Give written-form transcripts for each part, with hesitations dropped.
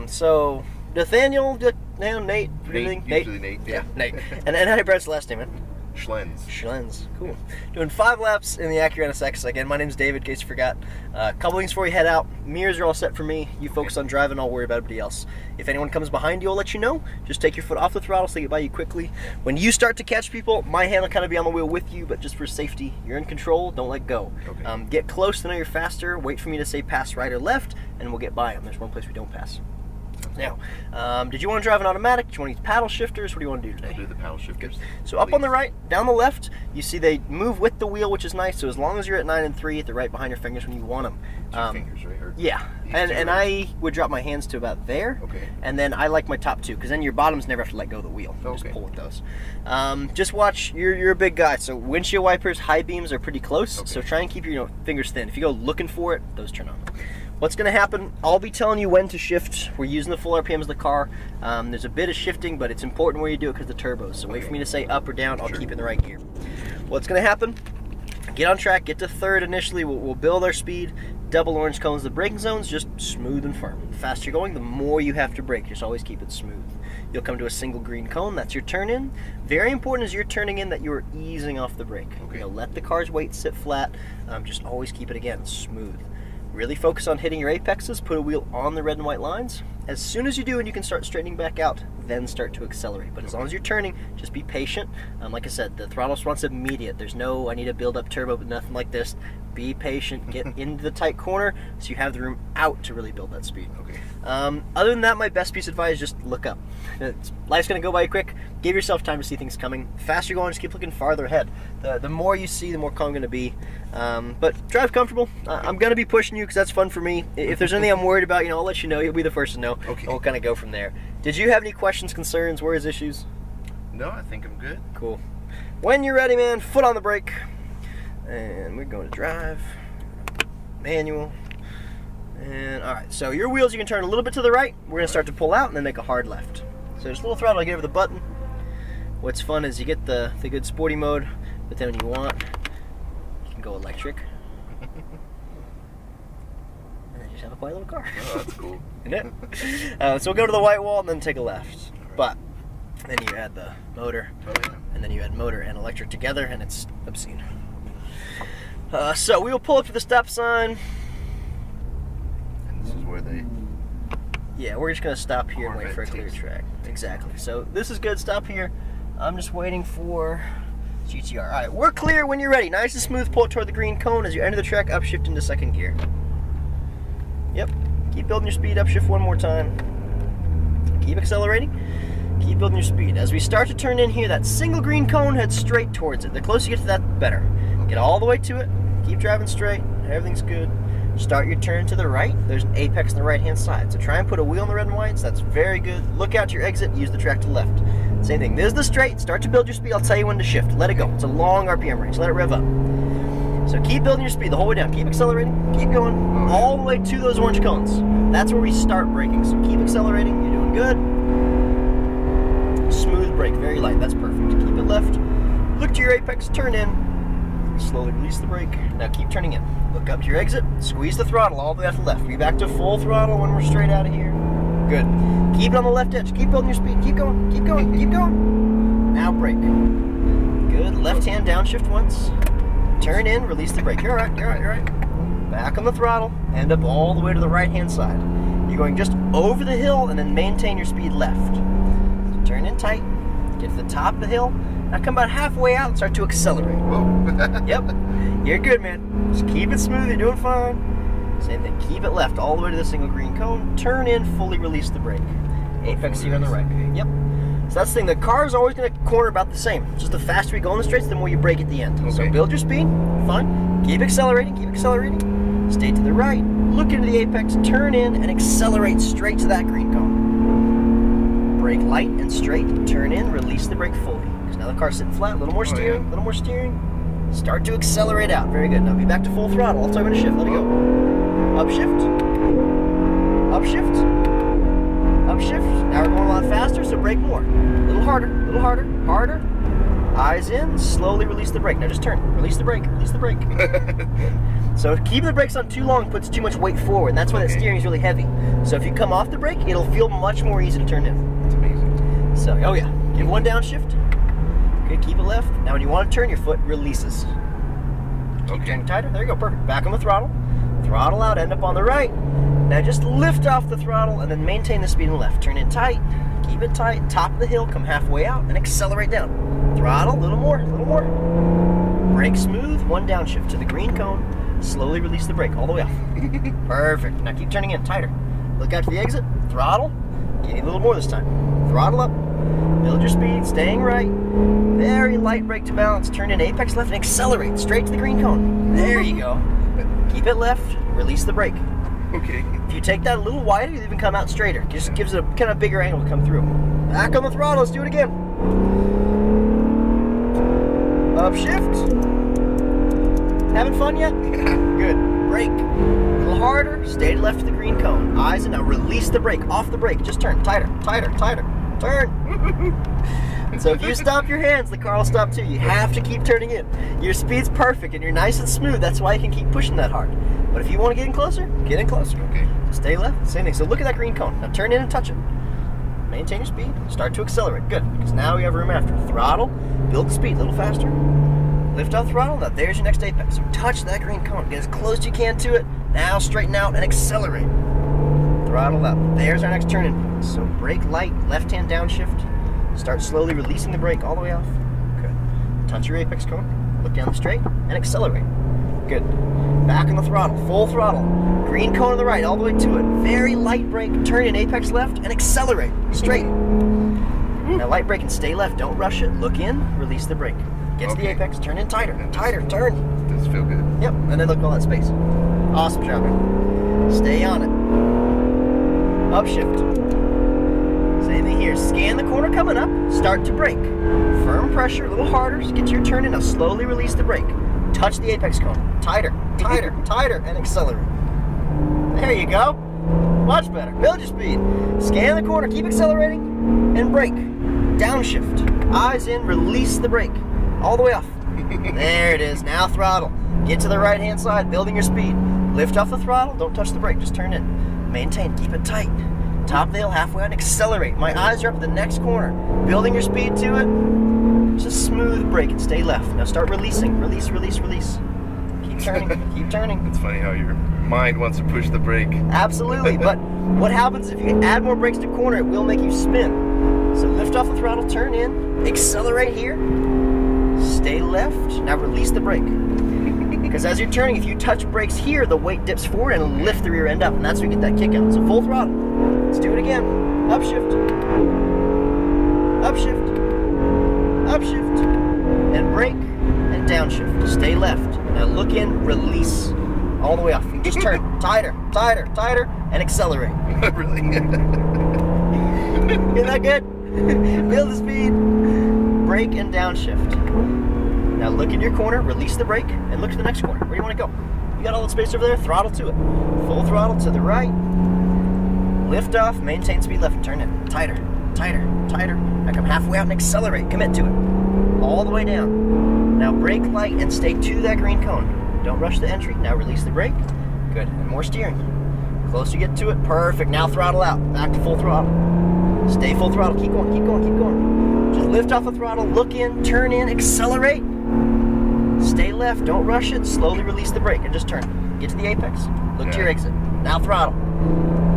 So Nathaniel, Nate, usually Nate. Yeah, Nate. And how do you pronounce the last name, man? Schlenz. Cool. Doing 5 laps in the Acura NSX. Again, my name's David, in case you forgot. A couple things before you head out. Mirrors are all set for me. You focus on driving, I'll worry about everybody else. If anyone comes behind you, I'll let you know. Just take your foot off the throttle so they get by you quickly. When you start to catch people, my hand will kind of be on the wheel with you, but just for safety, you're in control, don't let go. Okay. Get close to know you're faster, wait for me to say pass right or left, and we'll get by them. There's one place we don't pass. Now, did you want to drive an automatic? Do you want to use paddle shifters? What do you want to do today? I'll do the paddle shifters. So up on the right, down the left, you see they move with the wheel, which is nice. So as long as you're at 9 and 3, they're right behind your fingers when you want them. Two fingers, right? Or yeah, and I would drop my hands to about there. Okay. And then I like my top 2, because then your bottoms never have to let go of the wheel. You just pull with those. Just watch, you're a big guy, so windshield wipers, high beams are pretty close. Okay. So try and keep your fingers thin. If you go looking for it, those turn on. What's going to happen, I'll be telling you when to shift. We're using the full RPMs of the car. There's a bit of shifting, but it's important where you do it because of the turbos. So wait for me to say up or down, I'll keep in the right gear. What's going to happen, get on track, get to 3rd initially, we'll build our speed, double orange cones, the braking zone's just smooth and firm. The faster you're going, the more you have to brake, just always keep it smooth. You'll come to a single green cone, that's your turn in. Very important as you're turning in that you're easing off the brake. Okay. Let the car's weight sit flat, just always keep it, again, smooth. Really focus on hitting your apexes, put a wheel on the red and white lines. As soon as you do and you can start straightening back out, then start to accelerate. But as long as you're turning, just be patient. Like I said, the throttle response is immediate. There's no, I need to build up turbo, but nothing like this. Be patient, get into the tight corner so you have the room out to really build that speed. Okay. Other than that, my best piece of advice is just look up. Life's going to go by quick. Give yourself time to see things coming. The faster you're going, just keep looking farther ahead. The more you see, the more calm I'm going to be. But drive comfortable. I'm going to be pushing you because that's fun for me. If there's anything I'm worried about, I'll let you know. You'll be the first to know. Okay. And we'll kind of go from there. Did you have any questions, concerns, worries, issues? No, I think I'm good. Cool. When you're ready, man, foot on the brake. And we're going to drive. Manual. And alright, so your wheels you can turn a little bit to the right. We're going to start to pull out and then make a hard left. So there's a little throttle I give the button. What's fun is you get the good sporty mode, but then when you want, you can go electric. And then you just have a quiet little car. Oh, that's cool. Isn't it? So we'll go to the white wall and then take a left. But then you add the motor, and then you add motor and electric together, and it's obscene. So we will pull up to the stop sign. And this is where they... Yeah, we're just going to stop here and wait for a clear track. Exactly. So this is good. Stop here. I'm just waiting for GTR. All right, we're clear when you're ready. Nice and smooth. Pull it toward the green cone as you enter the track. Upshift into 2nd gear. Yep. Keep building your speed. Upshift one more time. Keep accelerating. Keep building your speed. As we start to turn in here, that single green cone, head straight towards it. The closer you get to that, the better. Get all the way to it. Keep driving straight. Everything's good. Start your turn to the right. There's an apex on the right-hand side. So try and put a wheel on the red and whites. That's very good. Look out to your exit. Use the track to the left. Same thing. This is the straight. Start to build your speed. I'll tell you when to shift. Let it go. It's a long RPM range. Let it rev up. So keep building your speed the whole way down. Keep accelerating. Keep going. All the way to those orange cones. That's where we start braking. So keep accelerating. You're doing good. Smooth brake. Very light. That's perfect. Keep it left. Look to your apex. Turn in. Slowly release the brake. Now keep turning in. Look up to your exit. Squeeze the throttle all the way out to the left. Be back to full throttle when we're straight out of here. Good. Keep it on the left edge. Keep building your speed. Keep going. Keep going. Keep going. Now brake. Good. Left hand downshift once. Turn in. Release the brake. You're all right. You're all right. You're all right. Back on the throttle. End up all the way to the right hand side. You're going just over the hill and then maintain your speed left. So turn in tight. Get to the top of the hill. Now come about halfway out and start to accelerate. Whoa. Yep. You're good, man. Just keep it smooth. You're doing fine. Same thing. Keep it left all the way to the single green cone. Turn in, fully release the brake. Apex here on the right. Yep. So that's the thing. The car is always going to corner about the same. Just the faster we go on the straights, the more you brake at the end. Okay. So build your speed. Fun. Keep accelerating. Keep accelerating. Stay to the right. Look into the apex. Turn in and accelerate straight to that green cone. Brake light and straight. Turn in. Release the brake fully. Now the car's sitting flat, a little more steering, a little more steering. Start to accelerate out. Very good. Now be back to full throttle. I'll tell you when to shift. Let it go. Upshift. Upshift. Upshift. Now we're going a lot faster, so brake more. A little harder, harder. Eyes in, slowly release the brake. Now just turn, release the brake, release the brake. So keeping the brakes on too long puts too much weight forward, and that's why that steering is really heavy. So if you come off the brake, it'll feel much more easy to turn in. It's amazing. So, oh yeah, give one downshift. Good, keep it left. Now when you want to turn, your foot releases. Keep turning tighter, there you go, perfect. Back on the throttle, throttle out, end up on the right. Now just lift off the throttle and then maintain the speed in the left. Turn in tight, keep it tight, top of the hill, come halfway out, and accelerate down. Throttle, a little more, a little more. Brake smooth, one downshift to the green cone. Slowly release the brake all the way off. Perfect. Now keep turning in tighter. Look out for the exit. Throttle. Get a little more this time. Throttle up. Build your speed. Staying right. Very light brake to balance. Turn in apex left and accelerate straight to the green cone. There you go. Keep it left. Release the brake. Okay. If you take that a little wider, you even come out straighter. It just gives it a kind of bigger angle to come through. Back on the throttle. Let's do it again. Upshift. Having fun yet? Good. Brake. A little harder. Stay left to the green cone. Eyes in. Now release the brake. Off the brake. Just turn. Tighter. Tighter. Tighter. Turn. So if you stop your hands, the car will stop too. You have to keep turning in. Your speed's perfect and you're nice and smooth. That's why you can keep pushing that hard. But if you want to get in closer, get in closer. Okay. Stay left. Same thing. So look at that green cone. Now turn in and touch it. Maintain your speed. Start to accelerate. Good. Because now we have room after. Throttle. Build the speed a little faster. Lift off throttle. Now there's your next apex. So touch that green cone. Get as close as you can to it. Now straighten out and accelerate. Throttle up. There's our next turn-in point. So brake light, left-hand downshift. Start slowly releasing the brake all the way off. Good. Touch your apex cone. Look down the straight and accelerate. Good. Back on the throttle. Full throttle. Green cone on the right all the way to it. Very light brake. Turn in apex left and accelerate. Straight. Now light brake and stay left. Don't rush it. Look in. Release the brake. Get to the apex, turn in tighter, tighter, turn. Does feel good. Yep, and then look at all that space. Awesome job, man. Stay on it. Upshift. Same thing here. Scan the corner coming up, start to brake. Firm pressure, a little harder, just get to your turn in. Now slowly release the brake. Touch the apex cone. Tighter, tighter, tighter, and accelerate. There you go. Much better. Build your speed. Scan the corner, keep accelerating, and brake. Downshift. Eyes in, release the brake. All the way off. There it is. Now throttle. Get to the right-hand side, building your speed. Lift off the throttle. Don't touch the brake. Just turn in. Maintain. Keep it tight. Top of the hill, halfway out, and accelerate. My eyes are up at the next corner. Building your speed to it. Just smooth brake and stay left. Now start releasing. Release, release, release. Keep turning. Keep turning. It's funny how your mind wants to push the brake. Absolutely. But what happens if you add more brakes to corner, it will make you spin. So lift off the throttle, turn in, accelerate here. Stay left. Now release the brake. Because as you're turning, if you touch brakes here, the weight dips forward and it'll lift the rear end up, and that's where you get that kick out. So full throttle. Let's do it again. Upshift. Upshift. Upshift. And brake and downshift. Stay left. Now look in, release. All the way off. Just turn. Tighter, tighter, tighter, and accelerate. Really? Isn't that good? Build the speed. Brake and downshift. Now look in your corner, release the brake, and look to the next corner. Where do you want to go? You got all the space over there, throttle to it. Full throttle to the right. Lift off, maintain speed left, and turn in. Tighter, tighter, tighter. Now come halfway out and accelerate. Commit to it. All the way down. Now brake light and stay to that green cone. Don't rush the entry. Now release the brake. Good. And more steering. Closer you get to it. Perfect. Now throttle out. Back to full throttle. Stay full throttle. Keep going, keep going, keep going. Just lift off the throttle, look in, turn in, accelerate. Stay left, don't rush it. Slowly release the brake and just turn. Get to the apex. Look to your exit. Now throttle.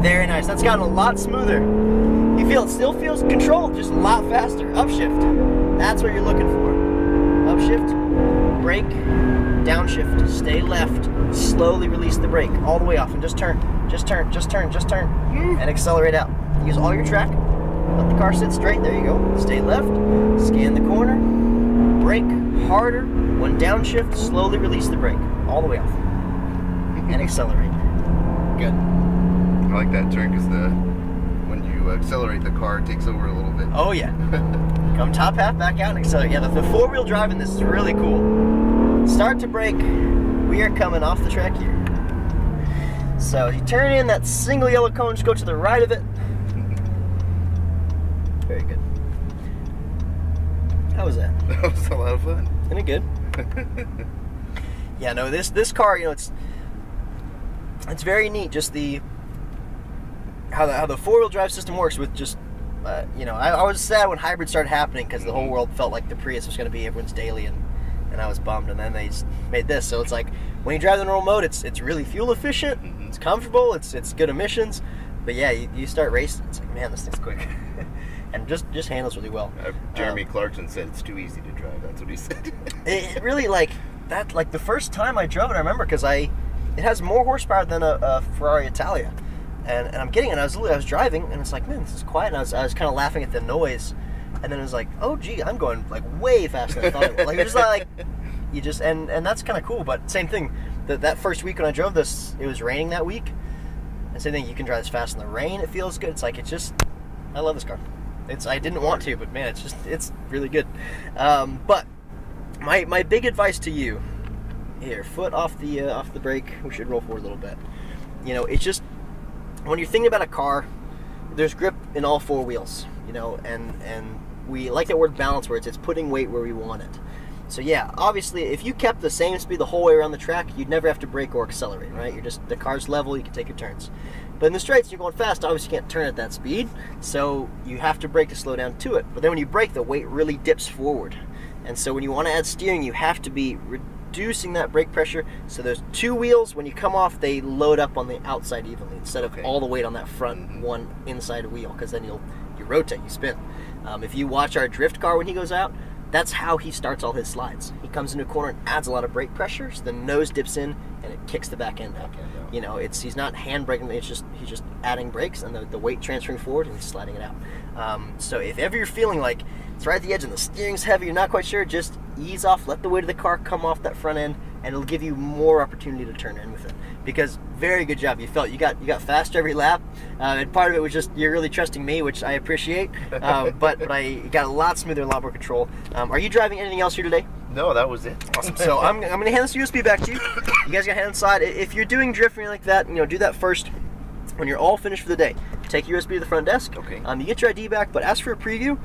Very nice. That's gotten a lot smoother. You feel it still feels controlled, just a lot faster. Upshift. That's what you're looking for. Upshift, brake, downshift. Stay left. Slowly release the brake all the way off and just turn. Just turn, just turn, just turn. And accelerate out. Use all your track. Let the car sit straight. There you go. Stay left. Scan the corner. Brake harder. One downshift. Slowly release the brake all the way off. And accelerate. Good. I like that turn because when you accelerate, the car takes over a little bit. Oh yeah. Come top half, back out, and accelerate. Yeah, the four-wheel drive in this is really cool. Start to brake. We are coming off the track here. So you turn in that single yellow cone, just go to the right of it. Very good. How was that? That was a lot of fun. Isn't it good? Yeah, no, this car, you know, it's very neat. Just how the 4-wheel drive system works with just, you know, I was sad when hybrid started happening because the whole world felt like the Prius was going to be everyone's daily, and I was bummed. And then they just made this, so it's like when you drive the normal mode, it's really fuel efficient, it's comfortable, it's good emissions. But yeah, you start racing, it's like, man, this thing's quick, and just handles really well. Jeremy Clarkson said it's too easy to drive. That's what he said. It really, like that, like the first time I drove it, I remember because it has more horsepower than a Ferrari Italia, and I'm getting it. I was driving, and it's like, man, this is quiet. And I was kind of laughing at the noise, and then it was like, oh gee, I'm going like way faster than I thought it was. Like you're just like, you just and that's kind of cool. But same thing, that first week when I drove this, it was raining that week, and same thing. You can drive this fast in the rain. It feels good. It's like I love this car. I didn't want to, but man, it's really good. But my big advice to you here, foot off the brake. We should roll forward a little bit. You know, it's just when you're thinking about a car, there's grip in all 4 wheels. You know, and we like that word balance, where it's putting weight where we want it. So yeah, obviously, if you kept the same speed the whole way around the track, you'd never have to brake or accelerate, right? The car's level, you can take your turns. But in the straights, you're going fast, obviously you can't turn at that speed, so you have to brake to slow down to it. But then when you brake, the weight really dips forward. And so when you want to add steering, you have to be reducing that brake pressure. So those 2 wheels, when you come off, they load up on the outside evenly, instead of all the weight on that front one inside wheel, because then you rotate, you spin. If you watch our drift car when he goes out, that's how he starts all his slides. He comes into a corner and adds a lot of brake pressure, so the nose dips in and it kicks the back end out. You know, he's not hand braking, he's just adding brakes and the weight transferring forward and he's sliding it out. So if ever you're feeling like it's right at the edge and the steering's heavy, you're not quite sure, just ease off, let the weight of the car come off that front end, and it'll give you more opportunity to turn in with it. Because very good job, you got faster every lap, and part of it was just you're really trusting me, which I appreciate. But I got a lot smoother, a lot more control. Are you driving anything else here today? No, that was it. Awesome. So I'm gonna hand this USB back to you. You guys got hand inside. If you're doing drifting like that, you know, do that first. When you're all finished for the day, take your USB to the front desk. Okay. You get your ID back, but ask for a preview.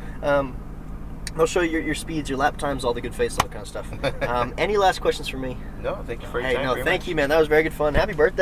They'll show you your speeds, your lap times, all the good face, all that kind of stuff. Any last questions for me? No, thank you for your time. Thank you, man. That was very good fun. Happy birthday.